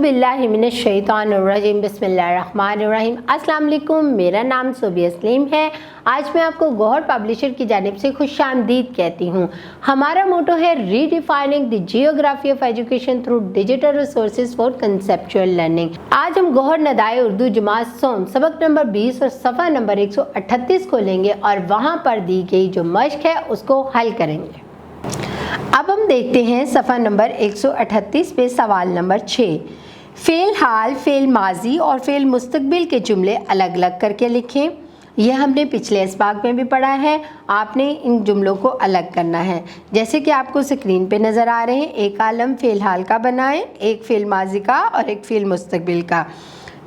औज़ुबिल्लाहि मिनश्शैतानिर्रजीम बिस्मिल्लाहिर्रहमानिर्रहीम। अस्सलाम वालेकुम, मेरा नाम सोबिया सलीम है। आज मैं आपको गौहर पब्लिशर की जानिब से खुशामदीद कहती हूँ। हमारा मोटो है redefining the geography of education through digital resources for conceptual learning. आज हम गौहर नदाए उर्दू जमात सोम सबक नंबर 20 और सफ़ा नंबर 138 को लेंगे और वहाँ पर दी गई जो मश्क है उसको हल करेंगे। अब हम देखते हैं सफ़ा नंबर 138 पे सवाल नंबर 6। फ़ेल हाल, फ़ेल माजी और फ़ेल मुस्तकबिल के जुमले अलग अलग करके लिखें। यह हमने पिछले इसबाक में भी पढ़ा है। आपने इन जुमलों को अलग करना है, जैसे कि आपको स्क्रीन पे नज़र आ रहे हैं। एक आलम फ़ेल हाल का बनाएं, एक फ़ेल माजी का और एक फ़ेल मुस्तकबिल का,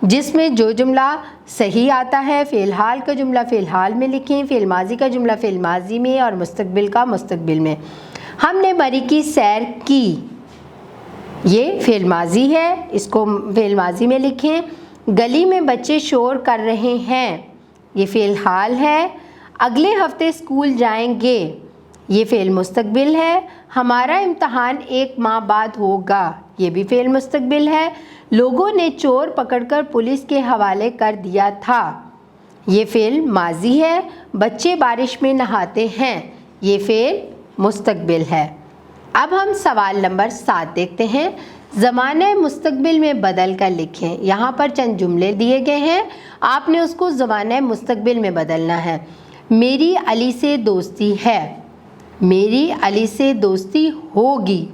जिसमें जो जुमला सही आता है फ़ेल हाल का जुमला फ़ेल हाल में लिखें, फ़ेल माजी का जुमला फ़ेल माजी में और मुस्तकबिल का मुस्तकबिल में। हमने मरी की सैर की, ये फ़ेल माजी है, इसको फ़ेल माजी में लिखें। गली में बच्चे शोर कर रहे हैं, ये फ़ेल हाल है। अगले हफ्ते स्कूल जाएंगे, ये फ़ेल मुस्तकबिल है। हमारा इम्तहान 1 माह बाद होगा, ये भी फ़ेल मुस्तकबिल है। लोगों ने चोर पकड़कर पुलिस के हवाले कर दिया था, ये फ़ेल माजी है। बच्चे बारिश में नहाते हैं, ये फ़ेल मुस्तकबिल है। अब हम सवाल नंबर 7 देखते हैं। ज़माने मुस्तकबिल में बदल कर लिखें। यहाँ पर चंद जुमले दिए गए हैं, आपने उसको ज़माने मुस्तकबिल में बदलना है। मेरी अली से दोस्ती है, मेरी अली से दोस्ती होगी।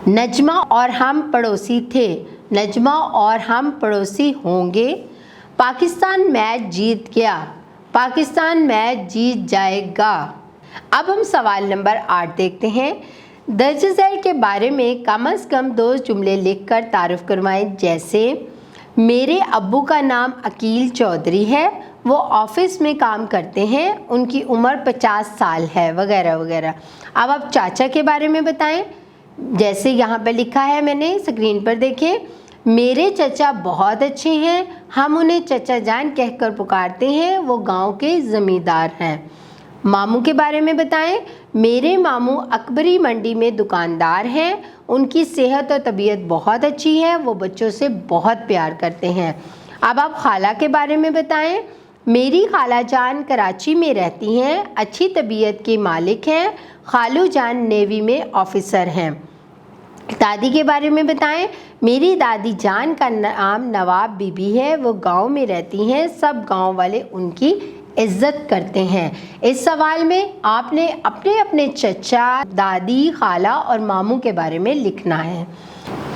नजमा और हम पड़ोसी थे, नजमा और हम पड़ोसी होंगे। पाकिस्तान मैच जीत गया, पाकिस्तान मैच जीत जाएगा। अब हम सवाल नंबर 8 देखते हैं। दर्ज झैल के बारे में कम से कम 2 जुमले लिखकर तारुफ करवाएं, जैसे मेरे अब्बू का नाम अकील चौधरी है, वो ऑफिस में काम करते हैं, उनकी उम्र 50 साल है, वगैरह वगैरह। अब आप चाचा के बारे में बताएं, जैसे यहाँ पे लिखा है, मैंने स्क्रीन पर देखें। मेरे चचा बहुत अच्छे हैं, हम उन्हें चचा जान कहकर पुकारते हैं, वो गांव के ज़मींदार हैं। मामू के बारे में बताएं। मेरे मामू अकबरी मंडी में दुकानदार हैं, उनकी सेहत और तबीयत बहुत अच्छी है, वो बच्चों से बहुत प्यार करते हैं। अब आप खाला के बारे में बताएं। मेरी खाला जान कराची में रहती हैं, अच्छी तबीयत के मालिक हैं, खालू जान नेवी में ऑफिसर हैं। दादी के बारे में बताएं। मेरी दादी जान का नाम नवाब बीबी है, वो गांव में रहती हैं, सब गांव वाले उनकी इज्जत करते हैं। इस सवाल में आपने अपने अपने चचा, दादी, खाला और मामू के बारे में लिखना है।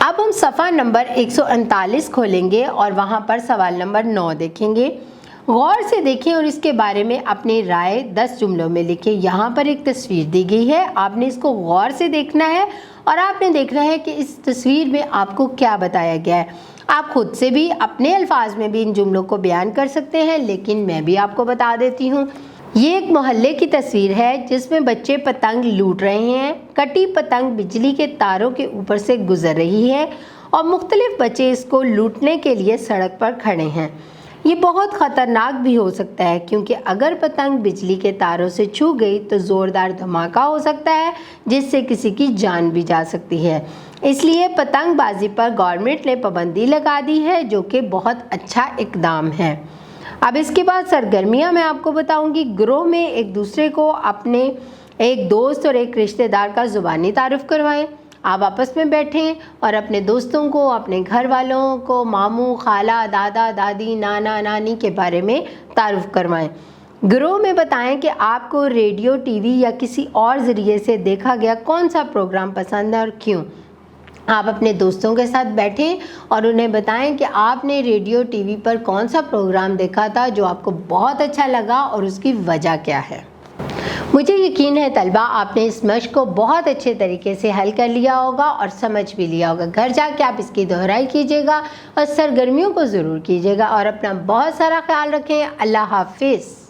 अब हम सफ़ा नंबर 139 खोलेंगे और वहाँ पर सवाल नंबर 9 देखेंगे। गौर से देखें और इसके बारे में अपनी राय 10 जुमलों में लिखें। यहाँ पर एक तस्वीर दी गई है, आपने इसको गौर से देखना है और आपने देखना है कि इस तस्वीर में आपको क्या बताया गया है। आप खुद से भी अपने अल्फाज में भी इन जुमलों को बयान कर सकते हैं, लेकिन मैं भी आपको बता देती हूँ। ये एक मोहल्ले की तस्वीर है जिसमें बच्चे पतंग लूट रहे हैं। कटी पतंग बिजली के तारों के ऊपर से गुजर रही है और मुख्तलिफ बच्चे इसको लूटने के लिए सड़क पर खड़े हैं। ये बहुत ख़तरनाक भी हो सकता है, क्योंकि अगर पतंग बिजली के तारों से छू गई तो ज़ोरदार धमाका हो सकता है, जिससे किसी की जान भी जा सकती है। इसलिए पतंगबाजी पर गवर्नमेंट ने पाबंदी लगा दी है, जो कि बहुत अच्छा इकदाम है। अब इसके बाद सरगर्मियाँ मैं आपको बताऊंगी। ग्रोह में एक दूसरे को अपने एक दोस्त और एक रिश्तेदार का ज़ुबानी तारुफ करवाएं। आप आपस में बैठें और अपने दोस्तों को, अपने घर वालों को मामू, खाला, दादा, दादी, नाना, नानी के बारे में तारुफ करवाएं। ग्रोह में बताएं कि आपको रेडियो, टीवी या किसी और ज़रिए से देखा गया कौन सा प्रोग्राम पसंद है और क्यों। आप अपने दोस्तों के साथ बैठें और उन्हें बताएं कि आपने रेडियो, टीवी पर कौन सा प्रोग्राम देखा था जो आपको बहुत अच्छा लगा और उसकी वजह क्या है। मुझे यकीन है तलबा आपने इस मश्क को बहुत अच्छे तरीके से हल कर लिया होगा और समझ भी लिया होगा। घर जाके आप इसकी दोहराई कीजिएगा और सरगर्मियों को ज़रूर कीजिएगा और अपना बहुत सारा ख्याल रखें। अल्लाह हाफिज़।